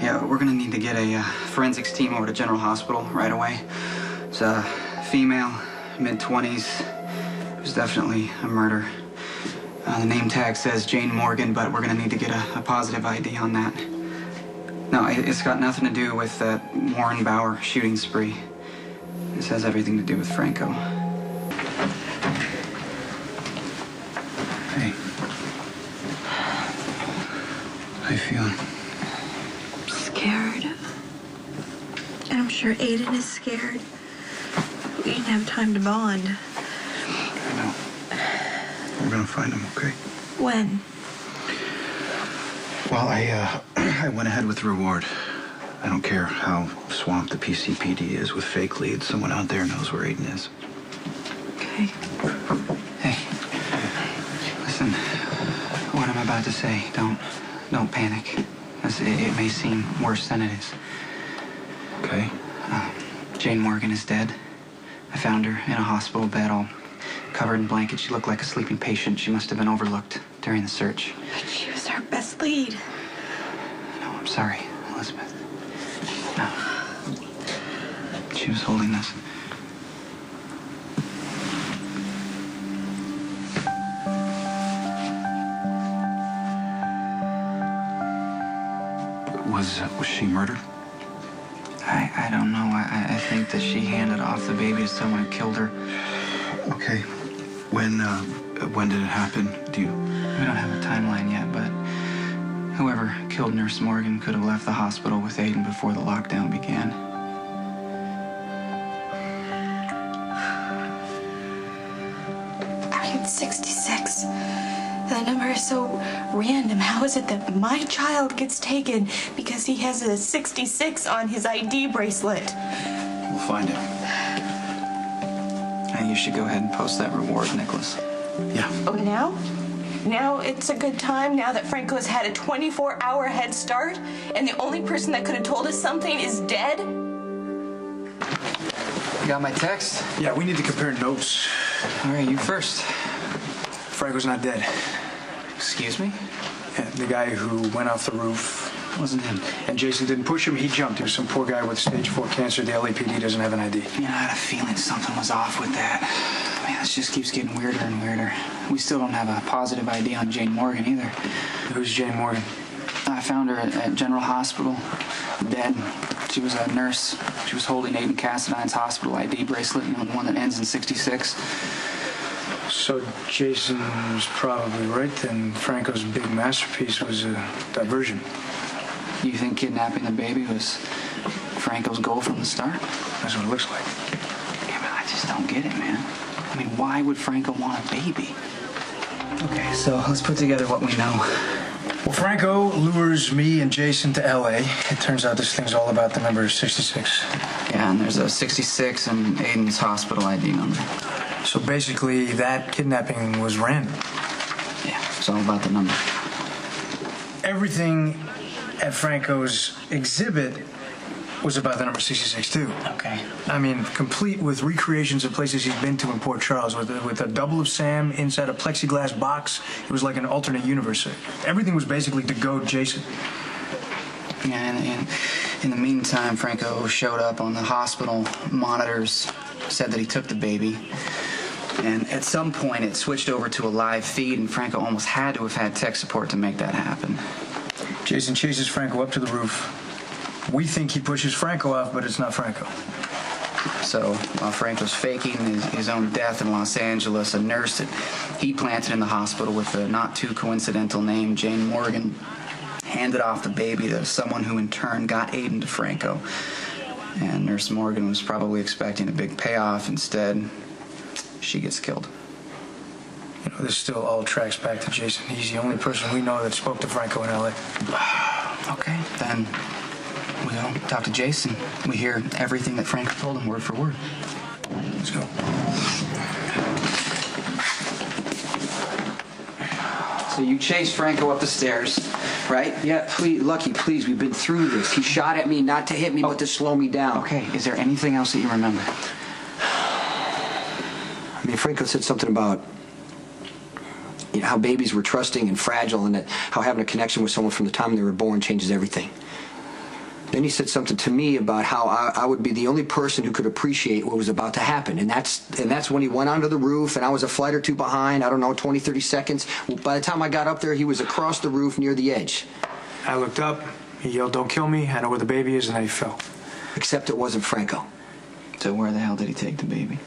Yeah, we're gonna need to get a forensics team over to General Hospital right away. It's a female, mid-20s. It was definitely a murder. The name tag says Jane Morgan, but we're gonna need to get a positive ID on that. No, it's got nothing to do with that Warren Bauer shooting spree. This has everything to do with Franco. Hey. How you feeling? Scared. And I'm sure Aiden is scared. We didn't have time to bond. I know. We're gonna find him, okay? When? Well, I went ahead with the reward. I don't care how swamped the PCPD is with fake leads. Someone out there knows where Aiden is. Okay. Hey, listen, what I'm about to say, don't panic. It may seem worse than it is. Okay. Jane Morgan is dead. I found her in a hospital bed, all covered in blankets. She looked like a sleeping patient. She must have been overlooked during the search. But she was our best lead. No, I'm sorry, Elizabeth. No. She was holding this. Was she murdered? I don't know. I think that she handed off the baby to someone who killed her. Okay. When did it happen? We don't have a timeline yet, but whoever killed Nurse Morgan could have left the hospital with Aiden before the lockdown began. I mean, 66. That number is so random. How is it that my child gets taken because he has a 66 on his ID bracelet? We'll find it. And you should go ahead and post that reward, Nicholas. Yeah. Oh, now? Now it's a good time, now that Franco has had a 24-hour head start, and the only person that could have told us something is dead? You got my text? Yeah, we need to compare notes. All right, you first. Franco's not dead. Excuse me? Yeah, the guy who went off the roof. Wasn't him. And Jason didn't push him, he jumped. He was some poor guy with stage 4 cancer. The LAPD doesn't have an ID. You know, I had a feeling something was off with that. Man, this just keeps getting weirder and weirder. We still don't have a positive ID on Jane Morgan either. Who's Jane Morgan? I found her at General Hospital, dead. She was a nurse. She was holding Aiden Cassidyne's hospital ID bracelet, you know, the one that ends in 66. So Jason was probably right then. Franco's big masterpiece was a diversion. You think kidnapping the baby was Franco's goal from the start? That's what it looks like. Yeah, but I just don't get it, man. I mean, why would Franco want a baby? Okay, so let's put together what we know. Well, Franco lures me and Jason to LA. It turns out this thing's all about the number 66. Yeah, and there's a 66 in Aiden's hospital ID number. So basically, that kidnapping was random. Yeah, it's all about the number. Everything at Franco's exhibit was about the number 66, too. Okay. I mean, complete with recreations of places he's been to in Port Charles, with a double of Sam inside a plexiglass box. It was like an alternate universe. Everything was basically to goad Jason. Yeah, and in the meantime, Franco showed up on the hospital monitors, said that he took the baby. And at some point, it switched over to a live feed, and Franco almost had to have had tech support to make that happen. Jason chases Franco up to the roof. We think he pushes Franco off, but it's not Franco. So while Franco's faking his own death in Los Angeles, a nurse that he planted in the hospital with the not-too-coincidental name Jane Morgan handed off the baby to someone who in turn got Aiden to Franco. And Nurse Morgan was probably expecting a big payoff. Instead, she gets killed. You know, this still all tracks back to Jason. He's the only person we know that spoke to Franco in L.A. Okay, then we go talk to Jason. We hear everything that Franco told him, word for word. Let's go. So you chased Franco up the stairs, right? Yeah, please, Lucky, please, we've been through this. He shot at me not to hit me, but to slow me down. Okay, is there anything else that you remember? I mean, Franco said something about, you know, how babies were trusting and fragile, and that how having a connection with someone from the time they were born changes everything. Then he said something to me about how I would be the only person who could appreciate what was about to happen. And that's when he went onto the roof, and I was a flight or two behind, I don't know, 20, 30 seconds. By the time I got up there, he was across the roof near the edge. I looked up, he yelled, "Don't kill me, I know where the baby is," and then he fell. Except it wasn't Franco. So where the hell did he take the baby?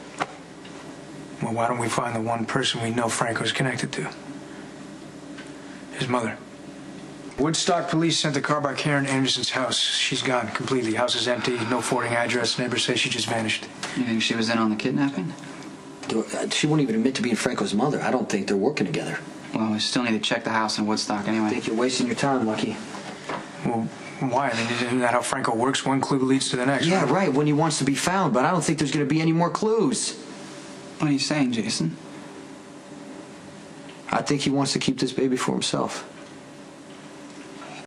Well, why don't we find the one person we know Franco's connected to? His mother. Woodstock police sent a car by Karen Anderson's house. She's gone completely. House is empty, no forwarding address. Neighbors say she just vanished. You think she was in on the kidnapping? She won't even admit to being Franco's mother. I don't think they're working together. Well, we still need to check the house in Woodstock anyway. I think you're wasting your time, Lucky. Well, why? I mean, isn't that how Franco works? One clue leads to the next. Yeah, right, when he wants to be found, but I don't think there's going to be any more clues. What are you saying, Jason? I think he wants to keep this baby for himself.